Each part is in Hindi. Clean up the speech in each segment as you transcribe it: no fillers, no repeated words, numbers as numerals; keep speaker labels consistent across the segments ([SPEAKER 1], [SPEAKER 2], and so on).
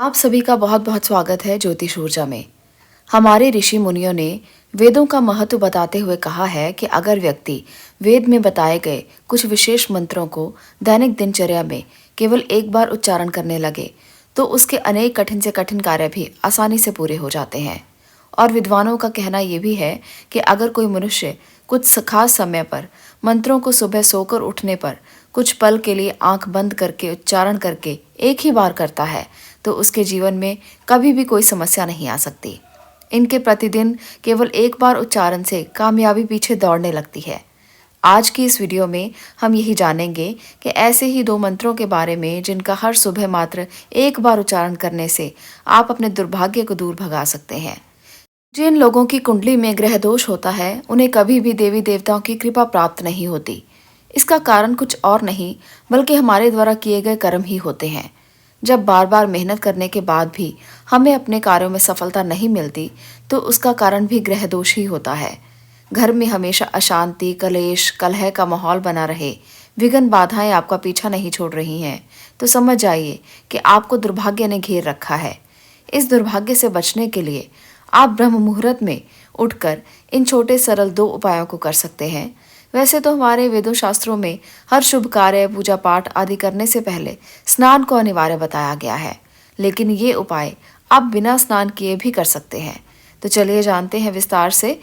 [SPEAKER 1] आप सभी का बहुत बहुत स्वागत है ज्योतिष ऊर्जा में। हमारे ऋषि मुनियों ने वेदों का महत्व बताते हुए कहा है कि अगर व्यक्ति वेद में बताए गए कुछ विशेष मंत्रों को दैनिक दिनचर्या में केवल एक बार उच्चारण करने लगे तो उसके अनेक कठिन से कठिन कार्य भी आसानी से पूरे हो जाते हैं। और विद्वानों का कहना यह भी है कि अगर कोई मनुष्य कुछ खास समय पर मंत्रों को सुबह सोकर उठने पर कुछ पल के लिए आंख बंद करके उच्चारण करके एक ही बार करता है तो उसके जीवन में कभी भी कोई समस्या नहीं आ सकती। इनके प्रतिदिन केवल एक बार उच्चारण से कामयाबी पीछे दौड़ने लगती है। आज की इस वीडियो में हम यही जानेंगे कि ऐसे ही दो मंत्रों के बारे में जिनका हर सुबह मात्र एक बार उच्चारण करने से आप अपने दुर्भाग्य को दूर भगा सकते हैं। जिन लोगों की कुंडली में ग्रह दोष होता है उन्हें कभी भी देवी देवताओं की कृपा प्राप्त नहीं होती। इसका कारण कुछ और नहीं बल्कि हमारे द्वारा किए गए कर्म ही होते हैं। जब बार बार मेहनत करने के बाद भी हमें अपने कार्यों में सफलता नहीं मिलती तो उसका कारण भी ग्रह दोष ही होता है। घर में हमेशा अशांति, कलेश, कलह का माहौल बना रहे, विघ्न बाधाएं आपका पीछा नहीं छोड़ रही हैं तो समझ जाइए कि आपको दुर्भाग्य ने घेर रखा है। इस दुर्भाग्य से बचने के लिए आप ब्रह्म मुहूर्त में उठकर इन छोटे सरल दो उपायों को कर सकते हैं। वैसे तो हमारे वेदों शास्त्रों में हर शुभ कार्य, पूजा पाठ आदि करने से पहले स्नान को अनिवार्य बताया गया है, लेकिन ये उपाय आप बिना स्नान किए भी कर सकते हैं। तो चलिए जानते हैं विस्तार से।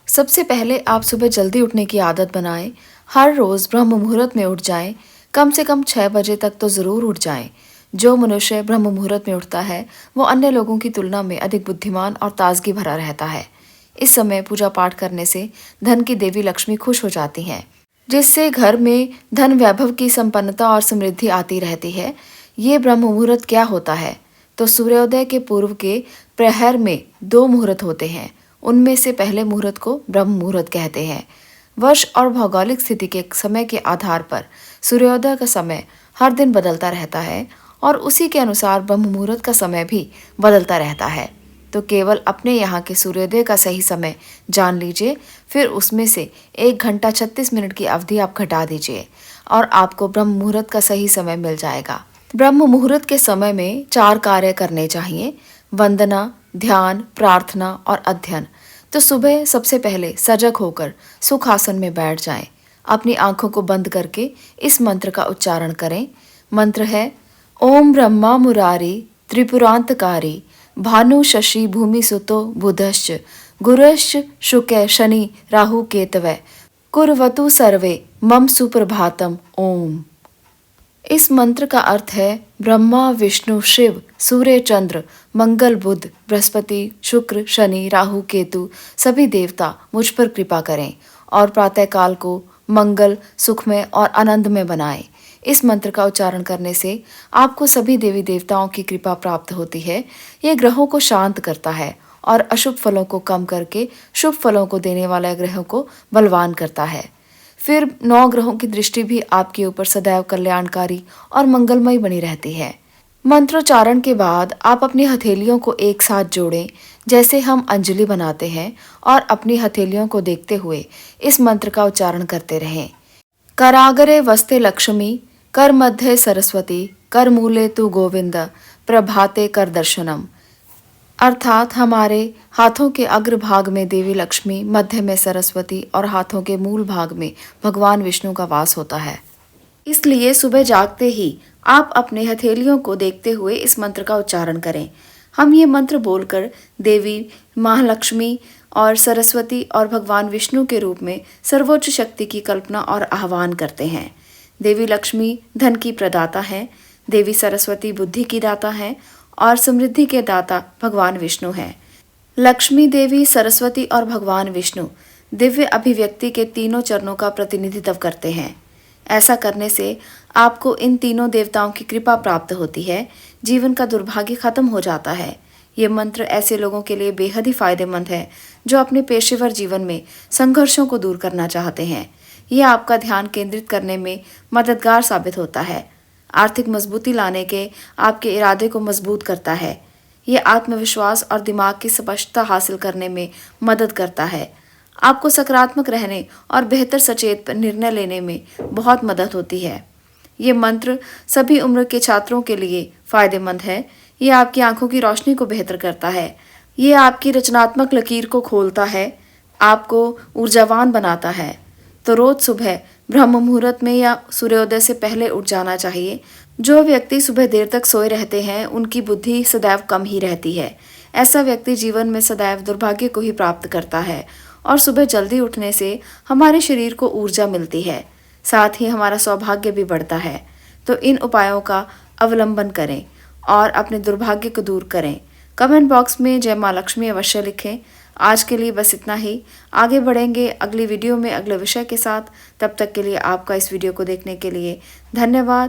[SPEAKER 1] सबसे पहले आप सुबह जल्दी उठने की आदत बनाएं। हर रोज ब्रह्म मुहूर्त में उठ जाएं। कम से कम 6 बजे तक तो जरूर उठ जाएं। जो मनुष्य ब्रह्म मुहूर्त में उठता है वो अन्य लोगों की तुलना में अधिक बुद्धिमान और ताजगी भरा रहता है। इस समय पूजा पाठ करने से धन की देवी लक्ष्मी खुश हो जाती हैं, जिससे घर में धन वैभव की संपन्नता और समृद्धि आती रहती है। ये ब्रह्म मुहूर्त क्या होता है? तो सूर्योदय के पूर्व के प्रहर में 2 मुहूर्त होते हैं। उनमें से पहले मुहूर्त को ब्रह्म मुहूर्त कहते हैं। वर्ष और भौगोलिक स्थिति के समय के आधार पर सूर्योदय का समय हर दिन बदलता रहता है और उसी के अनुसार ब्रह्म मुहूर्त का समय भी बदलता रहता है। तो केवल अपने यहाँ के सूर्योदय का सही समय जान लीजिए, फिर उसमें से 1 घंटा 36 मिनट की अवधि आप घटा दीजिए और आपको ब्रह्म मुहूर्त का सही समय मिल जाएगा। ब्रह्म मुहूर्त के समय में 4 कार्य करने चाहिए: वंदना, ध्यान, प्रार्थना और अध्ययन। तो सुबह सबसे पहले सजग होकर सुखासन में बैठ जाएं। अपनी आंखों को बंद करके इस मंत्र का उच्चारण करें। मंत्र है: ओम ब्रह्मा मुरारी त्रिपुरांतकारी भानु शशि भूमि सुतो बुधश्च गुरुश्च शुक्र शनि राहु केतवे कुर्वतु सर्वे मम सुप्रभातम ओम। इस मंत्र का अर्थ है ब्रह्मा, विष्णु, शिव, सूर्य, चंद्र, मंगल, बुध, बृहस्पति, शुक्र, शनि, राहु, केतु सभी देवता मुझ पर कृपा करें और प्रातःकाल को मंगल, सुखमय और आनंदमय बनाएं। इस मंत्र का उच्चारण करने से आपको सभी देवी देवताओं की कृपा प्राप्त होती है। ये ग्रहों को शांत करता है और अशुभ फलों को कम करके शुभ फलों को देने वाले ग्रहों को बलवान करता है। फिर 9 ग्रहों की दृष्टि भी आपके ऊपर सदैव कल्याणकारी और मंगलमयी बनी रहती है। मंत्रोच्चारण के बाद आप अपनी हथेलियों को एक साथ जोड़ें जैसे हम अंजलि बनाते हैं और अपनी हथेलियों को देखते हुए इस मंत्र का उच्चारण करते रहें। करागरे वस्ते लक्ष्मी, कर मध्य सरस्वती, कर मूले तु गोविंद, प्रभाते कर दर्शनम। अर्थात हमारे हाथों के अग्रभाग में देवी लक्ष्मी, मध्य में सरस्वती और हाथों के मूल भाग में भगवान विष्णु का वास होता है। इसलिए सुबह जागते ही आप अपने हथेलियों को देखते हुए इस मंत्र का उच्चारण करें। हम ये मंत्र बोलकर देवी महालक्ष्मी और सरस्वती और भगवान विष्णु के रूप में सर्वोच्च शक्ति की कल्पना और आह्वान करते हैं। देवी लक्ष्मी धन की प्रदाता है, देवी सरस्वती बुद्धि की दाता है और समृद्धि के दाता भगवान विष्णु हैं। लक्ष्मी देवी, सरस्वती और भगवान विष्णु दिव्य अभिव्यक्ति के तीनों चरणों का प्रतिनिधित्व करते हैं। ऐसा करने से आपको इन तीनों देवताओं की कृपा प्राप्त होती है। जीवन का दुर्भाग्य खत्म हो जाता है। ये मंत्र ऐसे लोगों के लिए बेहद ही फायदेमंद है जो अपने पेशेवर जीवन में संघर्षों को दूर करना चाहते हैं। यह आपका ध्यान केंद्रित करने में मददगार साबित होता है। आर्थिक मजबूती लाने के आपके इरादे को मजबूत करता है। ये आत्मविश्वास और दिमाग की स्पष्टता हासिल करने में मदद करता है। आपको सकारात्मक रहने और बेहतर सचेत निर्णय लेने में बहुत मदद होती है। ये मंत्र सभी उम्र के छात्रों के लिए फायदेमंद है। ये आपकी आंखों की रोशनी को बेहतर करता है। ये आपकी रचनात्मक लकीर को खोलता है, आपको ऊर्जावान बनाता है। तो रोज सुबह ब्रह्म मुहूर्त में या सूर्योदय से पहले उठ जाना चाहिए। जो व्यक्ति सुबह देर तक सोए रहते हैं उनकी बुद्धि सदैव कम ही रहती है। ऐसा व्यक्ति जीवन में सदैव दुर्भाग्य को ही प्राप्त करता है। और सुबह जल्दी उठने से हमारे शरीर को ऊर्जा मिलती है, साथ ही हमारा सौभाग्य भी बढ़ता है। तो इन उपायों का अवलंबन करें और अपने दुर्भाग्य को दूर करें। कमेंट बॉक्स में जय माँ लक्ष्मी अवश्य लिखें। आज के लिए बस इतना ही। आगे बढ़ेंगे अगली वीडियो में अगले विषय के साथ। तब तक के लिए आपका इस वीडियो को देखने के लिए धन्यवाद।